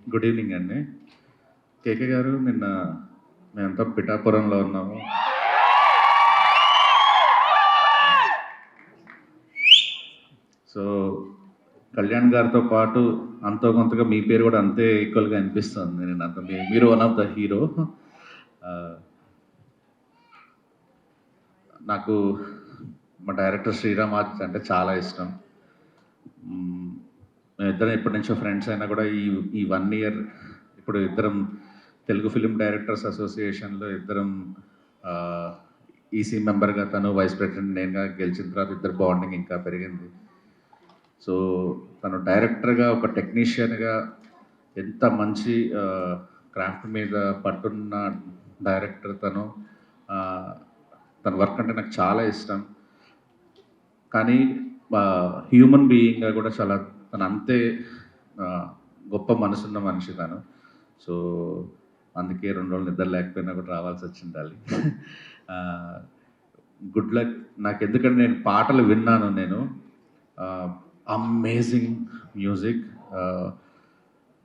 Good evening అండి. కేకే గారు, నిన్న మేమంతా పిఠాపురంలో ఉన్నాము. సో, కళ్యాణ్ గారితో పాటు అంతో కొంతగా మీ పేరు కూడా అంతే ఈక్వల్‌గా అనిపిస్తుంది. నేనంత మీరు వన్ ఆఫ్ ద హీరో. నాకు మా డైరెక్టర్ శ్రీరామ్ ఆదిత్య అంటే చాలా ఇష్టం. మేమిద్దరం ఎప్పటి నుంచో ఫ్రెండ్స్ అయినా కూడా ఈ 1 ఇయర్ ఇప్పుడు ఇద్దరం తెలుగు ఫిల్మ్ డైరెక్టర్స్ అసోసియేషన్‌లో ఇద్దరం ఈసీ మెంబర్‌గా తను వైస్ ప్రెసిడెంట్ నేనుగా గెలిచిన తర్వాత ఇద్దరు బాండింగ్ ఇంకా పెరిగింది. సో, తను డైరెక్టర్‌గా ఒక టెక్నీషియన్‌గా ఎంత మంచి క్రాఫ్ట్ మీద పట్టున్న డైరెక్టర్ తను. తన వర్క్ అంటే నాకు చాలా ఇష్టం. కానీ హ్యూమన్ బీయింగ్‌గా కూడా చాలా తను అంతే గొప్ప మనసున్న మనిషి తను. సో, అందుకే 2 రోజులు నిద్ర లేకపోయినా కూడా రావాల్సొచ్చుండాలి. Good luck. నాకెందుకంటే నేను పాటలు విన్నాను నేను. Amazing music.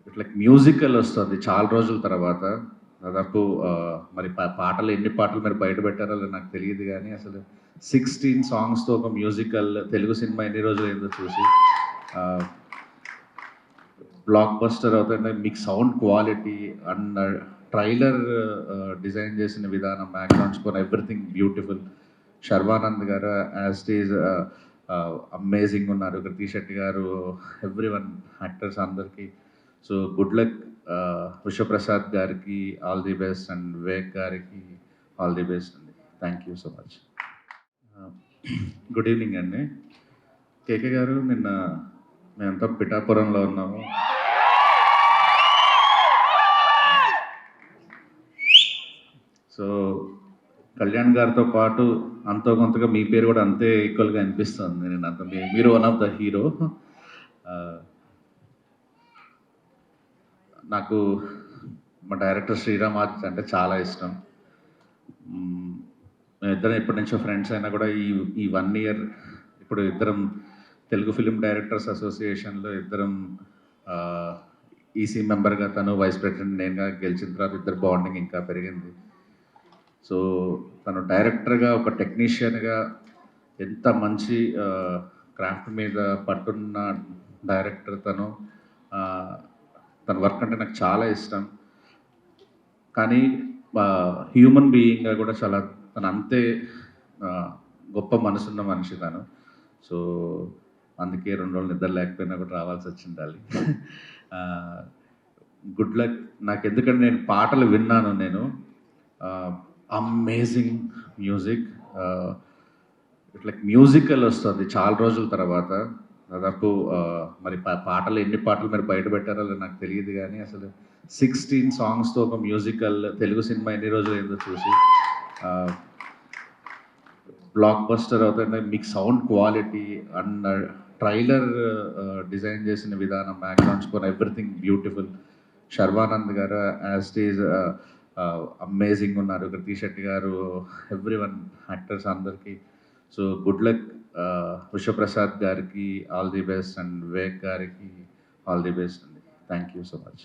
ఇట్లా మ్యూజికల్ వస్తుంది చాలా రోజుల తర్వాత. దాదాపు మరి పాటలు ఎన్ని పాటలు మీరు బయట పెట్టారో నాకు తెలియదు కానీ అసలు 16 సాంగ్స్‌తో ఒక మ్యూజికల్ తెలుగు సినిమా ఎన్ని రోజులైందో చూసి. బ్లాక్ బస్టర్ అవుతుంది. మీకు sound quality and trailer design చేసిన విధానం, background score, everything beautiful. Sharwanand garu as it is amazing ఉన్నారు. కృతి శెట్టి గారు, ఎవ్రీవన్ యాక్టర్స్ అందరికీ. So good luck. విశ్వప్రసాద్ గారికి all the best and Vivek గారికి ఆల్ ది బెస్ట్ అండి. Thank you so much. Good evening అండి. కేకే గారు, నిన్న మేమంతా పిఠాపురంలో ఉన్నాము. సో, కళ్యాణ్ గారితో పాటు అంతో కొంతగా మీ పేరు కూడా అంతే ఈక్వల్‌గా అనిపిస్తుంది. నేనంత మీరు వన్ ఆఫ్ ద హీరో. నాకు మా డైరెక్టర్ శ్రీరామ్ ఆదిత్య అంటే చాలా ఇష్టం. మేమిద్దరం ఎప్పటి నుంచో ఫ్రెండ్స్ అయినా కూడా ఈ 1 ఇయర్ ఇప్పుడు ఇద్దరం తెలుగు ఫిల్మ్ డైరెక్టర్స్ అసోసియేషన్‌లో ఇద్దరం ఈసీ మెంబర్‌గా తను వైస్ ప్రెసిడెంట్ నేనుగా గెలిచిన తర్వాత ఇద్దరు బాండింగ్ ఇంకా పెరిగింది. సో, తను డైరెక్టర్‌గా ఒక టెక్నీషియన్‌గా ఎంత మంచి క్రాఫ్ట్ మీద పట్టున్న డైరెక్టర్ తను. తన వర్క్ అంటే నాకు చాలా ఇష్టం. కానీ హ్యూమన్ బీయింగ్‌గా కూడా చాలా తను అంతే గొప్ప మనసున్న మనిషి తను. సో, అందుకే 2 రోజులు నిద్ర లేకపోయినా కూడా రావాల్సొచ్చుండాలి. Good luck. నాకెందుకంటే నేను పాటలు విన్నాను నేను. Amazing music. ఇట్లా మ్యూజికల్ వస్తుంది చాలా రోజుల తర్వాత. దాదాపు మరి పాటలు ఎన్ని పాటలు మీరు బయట పెట్టారో నాకు తెలియదు కానీ అసలు 16 సాంగ్స్‌తో ఒక మ్యూజికల్ తెలుగు సినిమా ఎన్ని రోజులైందో చూసి. బ్లాక్ బస్టర్ అవుతుంది. మీకు sound quality and trailer design చేసిన విధానం, background score, everything beautiful. Sharwanand garu as it is amazing ఉన్నారు. కృతి శెట్టి గారు, ఎవ్రీవన్ యాక్టర్స్ అందరికీ. So good luck. విశ్వప్రసాద్ గారికి all the best and Vivek గారికి ఆల్ ది బెస్ట్ అండి. Thank you so much.